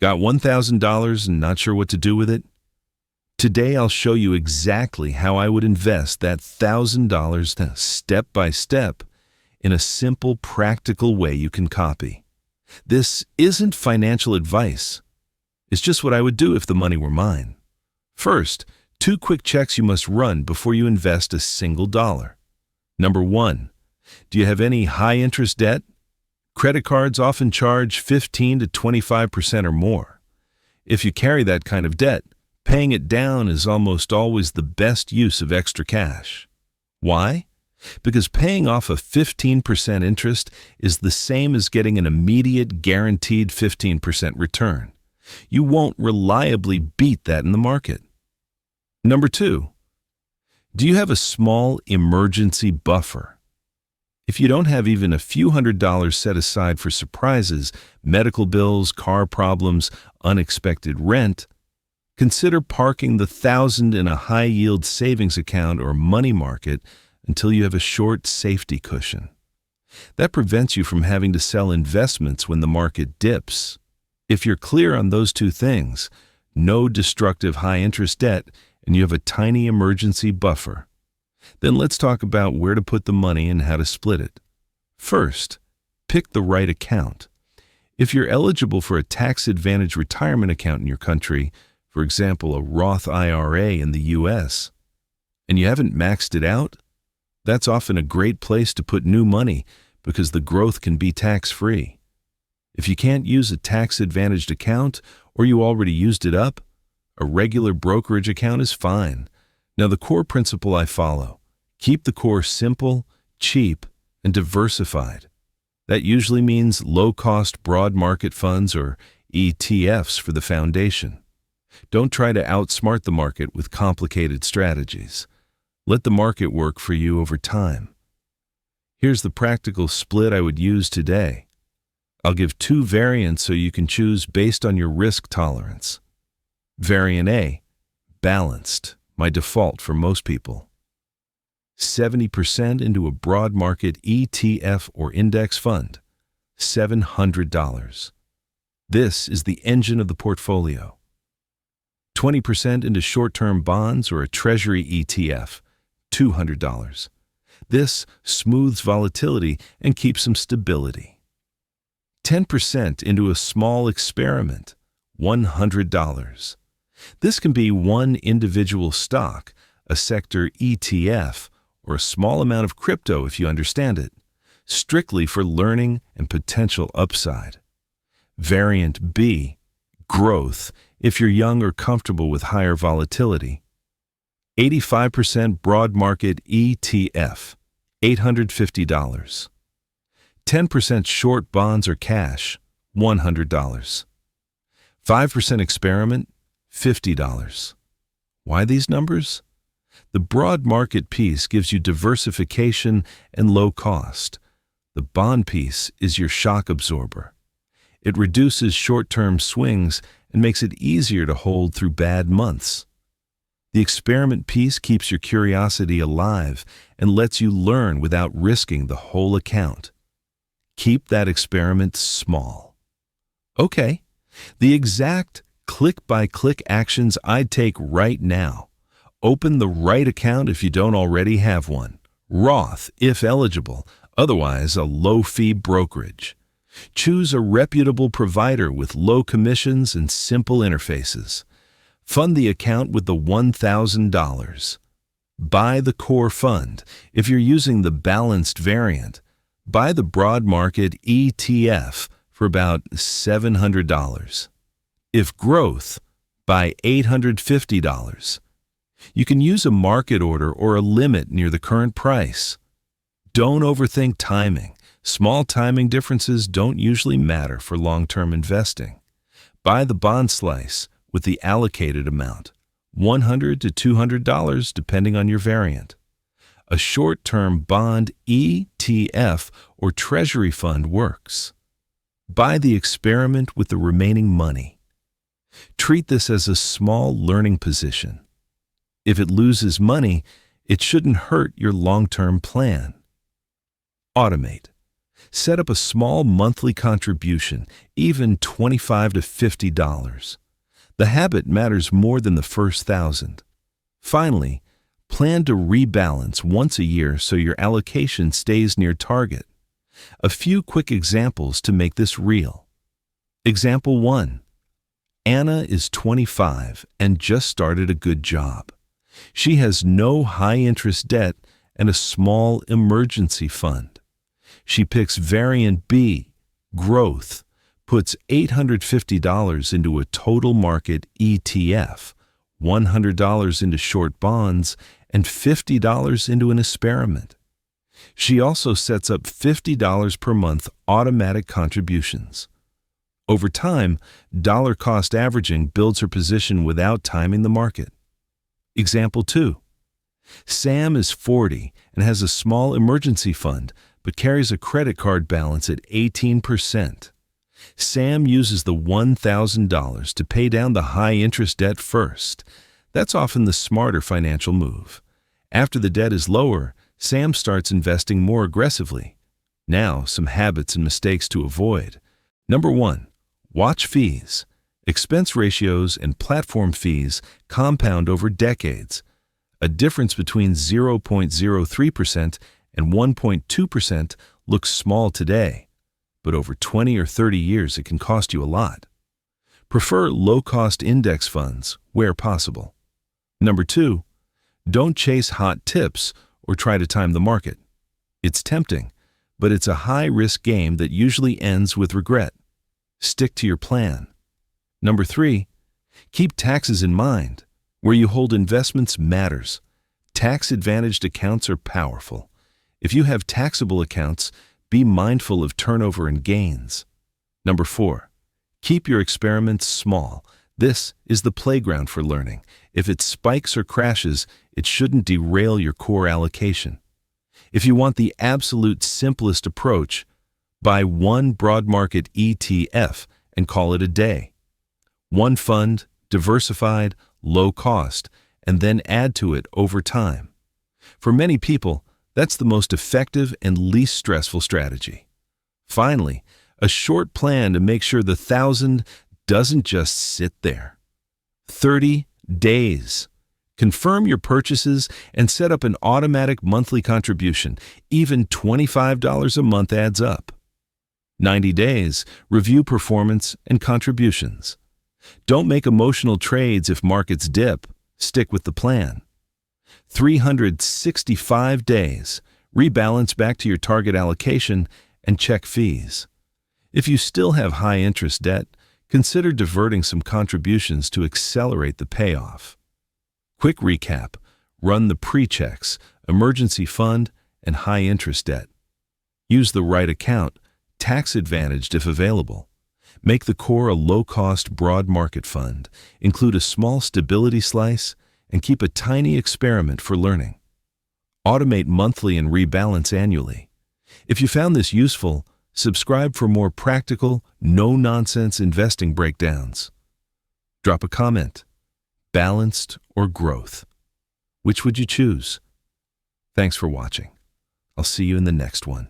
Got $1,000 and not sure what to do with it? Today I'll show you exactly how I would invest that $1,000 step by step in a simple, practical way you can copy. This isn't financial advice. It's just what I would do if the money were mine. First, 2 quick checks you must run before you invest a single dollar. Number 1, do you have any high-interest debt? Credit cards often charge 15 to 25% or more. If you carry that kind of debt, paying it down is almost always the best use of extra cash. Why? Because paying off a 15% interest is the same as getting an immediate guaranteed 15% return. You won't reliably beat that in the market. Number 2, do you have a small emergency buffer? If you don't have even a few $100s set aside for surprises, medical bills, car problems, unexpected rent, consider parking the $1,000 in a high-yield savings account or money market until you have a short safety cushion. That prevents you from having to sell investments when the market dips. If you're clear on those 2 things, no destructive high-interest debt, and you have a tiny emergency buffer, then let's talk about where to put the money and how to split it. First, pick the right account. If you're eligible for a tax-advantaged retirement account in your country, for example, a Roth IRA in the US, and you haven't maxed it out, that's often a great place to put new money because the growth can be tax-free. If you can't use a tax-advantaged account or you already used it up, a regular brokerage account is fine. Now, the core principle I follow: keep the core simple, cheap, and diversified. That usually means low-cost broad market funds or ETFs for the foundation. Don't try to outsmart the market with complicated strategies. Let the market work for you over time. Here's the practical split I would use today. I'll give 2 variants so you can choose based on your risk tolerance. Variant A, balanced, my default for most people. 70% into a broad market ETF or index fund, $700. This is the engine of the portfolio. 20% into short-term bonds or a treasury ETF, $200. This smooths volatility and keeps some stability. 10% into a small experiment, $100. This can be one individual stock, a sector ETF, or a small amount of crypto if you understand it, strictly for learning and potential upside. Variant B, growth, if you're young or comfortable with higher volatility. 85% broad market ETF, $850. 10% short bonds or cash, $100. 5% experiment, $50. Why these numbers? The broad market piece gives you diversification and low cost. The bond piece is your shock absorber. It reduces short-term swings and makes it easier to hold through bad months. The experiment piece keeps your curiosity alive and lets you learn without risking the whole account. Keep that experiment small. Okay, the exact click-by-click actions I'd take right now. Open the right account if you don't already have one. Roth, if eligible, otherwise a low-fee brokerage. Choose a reputable provider with low commissions and simple interfaces. Fund the account with the $1,000. Buy the core fund. If you're using the balanced variant, buy the broad market ETF for about $700. If growth, buy $850. You can use a market order or a limit near the current price. Don't overthink timing. Small timing differences don't usually matter for long-term investing. Buy the bond slice with the allocated amount, $100 to $200 depending on your variant. A short-term bond ETF or treasury fund works. Buy the experiment with the remaining money. Treat this as a small learning position. If it loses money, it shouldn't hurt your long-term plan. Automate. Set up a small monthly contribution, even $25 to $50. The habit matters more than the first 1,000. Finally, plan to rebalance once a year so your allocation stays near target. A few quick examples to make this real. Example 1. Anna is 25 and just started a good job. She has no high-interest debt and a small emergency fund. She picks variant B, growth, puts $850 into a total market ETF, $100 into short bonds, and $50 into an experiment. She also sets up $50 per month automatic contributions. Over time, dollar cost averaging builds her position without timing the market. Example 2. Sam is 40 and has a small emergency fund, but carries a credit card balance at 18%. Sam uses the $1,000 to pay down the high-interest debt first. That's often the smarter financial move. After the debt is lower, Sam starts investing more aggressively. Now, some habits and mistakes to avoid. Number 1. Watch fees. Expense ratios and platform fees compound over decades. A difference between 0.03% and 1.2% looks small today, but over 20 or 30 years it can cost you a lot. Prefer low-cost index funds where possible. Number 2, don't chase hot tips or try to time the market. It's tempting, but it's a high-risk game that usually ends with regret. Stick to your plan. Number 3, keep taxes in mind. Where you hold investments matters. Tax-advantaged accounts are powerful. If you have taxable accounts, be mindful of turnover and gains. Number 4, keep your experiments small. This is the playground for learning. If it spikes or crashes, it shouldn't derail your core allocation. If you want the absolute simplest approach, buy one broad market ETF and call it a day. One fund, diversified, low cost, and then add to it over time. For many people, that's the most effective and least stressful strategy. Finally, a short plan to make sure the 1,000 doesn't just sit there. 30 days. Confirm your purchases and set up an automatic monthly contribution. Even $25 a month adds up. 90 days. Review performance and contributions. Don't make emotional trades if markets dip. Stick with the plan. 365 days. Rebalance back to your target allocation and check fees. If you still have high-interest debt, consider diverting some contributions to accelerate the payoff. Quick recap: run the pre-checks, emergency fund, and high-interest debt. Use the right account, tax-advantaged if available. Make the core a low-cost broad market fund, include a small stability slice, and keep a tiny experiment for learning. Automate monthly and rebalance annually. If you found this useful, subscribe for more practical, no-nonsense investing breakdowns. Drop a comment. Balanced or growth? Which would you choose? Thanks for watching. I'll see you in the next one.